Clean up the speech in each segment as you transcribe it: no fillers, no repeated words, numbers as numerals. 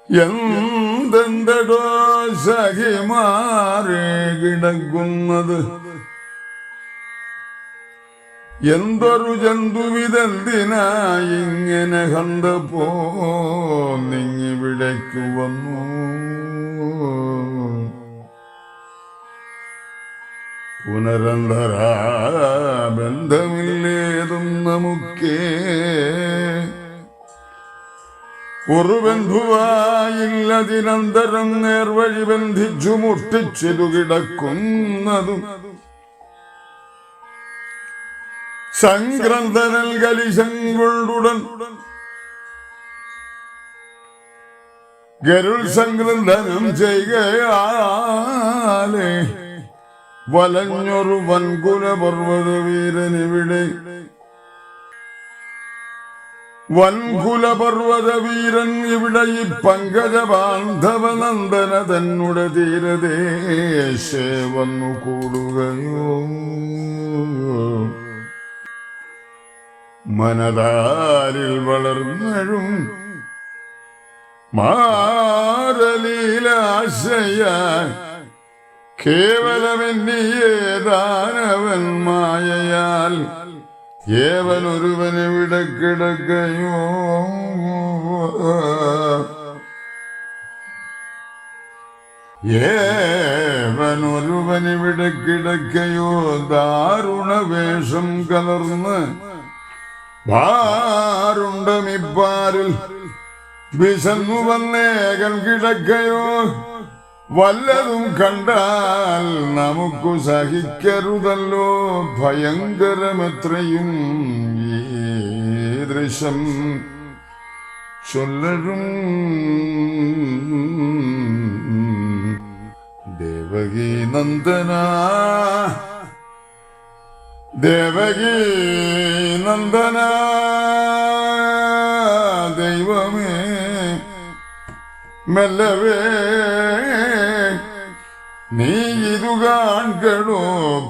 എന്തെന്തടോ സഖിമാരെ കിടക്കുന്നത്, എന്തൊരു ജന്തുവിതെന്തിനായി ഇങ്ങനെ കണ്ടപ്പോ നിങ്ങിവിടേക്കു വന്നു. പുനരന്തരാ ബന്ധമില്ലേതും നമുക്കേ, ഒരു ബന്ധുവായില്ലതിനന്തരം നേർവഴി ബന്ധിച്ചു മുട്ടിച്ചിതു കിടക്കുന്നതും സംക്രന്ദനൽ കലിശങ്കൊണ്ടുടൻ ഗരുൾ സംക്രന്ദനം ചെയ്യുകയാലേ വലഞ്ഞൊരു വൻകുല പർവ്വത വീരനിവിടെ, വൻകുല പർവ്വത വീരൻ ഇവിടെ ഈ പങ്കജ ബാന്ധവനന്ദന തന്നെ തീരദേശേ വന്നു കൂടുകയോ. മനതാരിൽ വളർന്നഴും മാരലീലാശയ കേവലമെന്നിയേതാനവൻ മായയാൽ ഏവനൊരുവനിവിടെ കിടക്കയോ. ഏവനൊരുവനിവിടെ കിടക്കയോ. ദാരുണവേഷം കലർന്ന് ഭാരുണ്ടമിപ്പാരിൽ വിശന്നു വന്നേകൻ കിടക്കയോ. വല്ലതും കണ്ടാൽ നമുക്കു സഹിക്കരുതല്ലോ, ഭയങ്കരമെത്രയും ഈ ദൃശ്യം ചൊല്ലരും. ദേവകീ നന്ദന ദേവകീ നന്ദന ദൈവമേ, മെല്ലവേ നീ ഇതു കാൺകടോ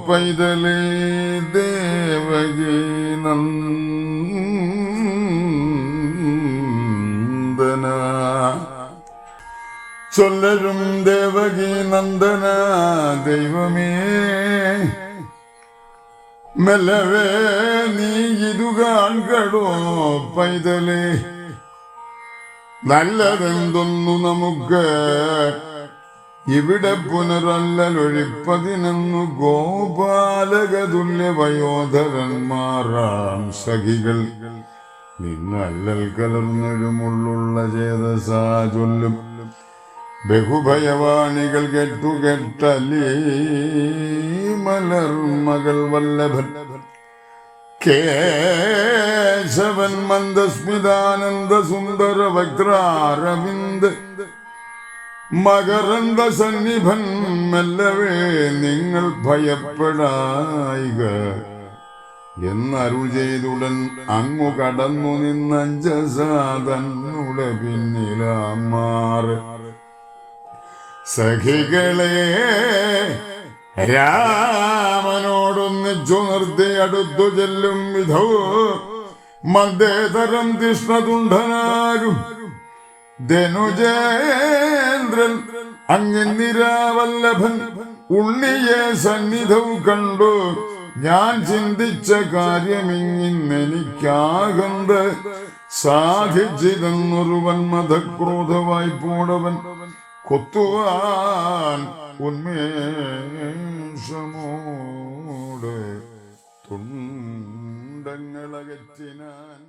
പൈതലേ. ദേവകീ നന്ദന ചൊല്ലരും. ദേവകീ നന്ദന ദൈവമേ, മെല്ലവേ നീ ഇതു കാൺകടോ പൈതലേ. നല്ലതെന്തൊന്നു നമുക്ക് ഇവിടെ പുനരല്ലൊഴിപ്പതിനെന്നു ഗോപാലകതുല്യ വയോധരന്മാരാം സഖികൾ നിന്നല്ലൽ കലർന്നിടുമുള്ളുള്ള ചേതസാ ചൊല്ലും. ബഹുഭയവാണികൾ കെട്ടുകെട്ടലീ മലർമകൾ വല്ലഭൻ കേശവൻ മന്ദസ്മിതാനന്ദ സുന്ദര വക്രാരവിന്ദ് മകരന്ദ സന്നിഭൻ. മെല്ലവേ നിങ്ങൾ ഭയപ്പെടായിക എന്നരുൾ ചെയ്തുടൻ അങ്ങു കടന്നു നിന്നഞ്ജസാതന്നുടെ പിന്നിലാമാറ് സഖികളെ രാമനോടൊന്നിച്ചു നിർത്തി അടുത്തു ചെല്ലും വിധോ മന്ദേതരം തിഷ്ണതുണ്ഠനാരും ധനുജേന്ദ്രൻ അങ്ങിന്നിരാവല്ലഭൻ ഉള്ളിയെ സന്നിധവും കണ്ടു. ഞാൻ ചിന്തിച്ച കാര്യമിങ്ങിന്നെനിക്കാകന്ത് സാധിച്ചിതെന്നൊരുവൻ മതക്രോധവായി പോടവൻ കൊത്തുവാൻ ഉന്മേഷമോട് തുണ്ടങ്ങളകറ്റിനാൻ.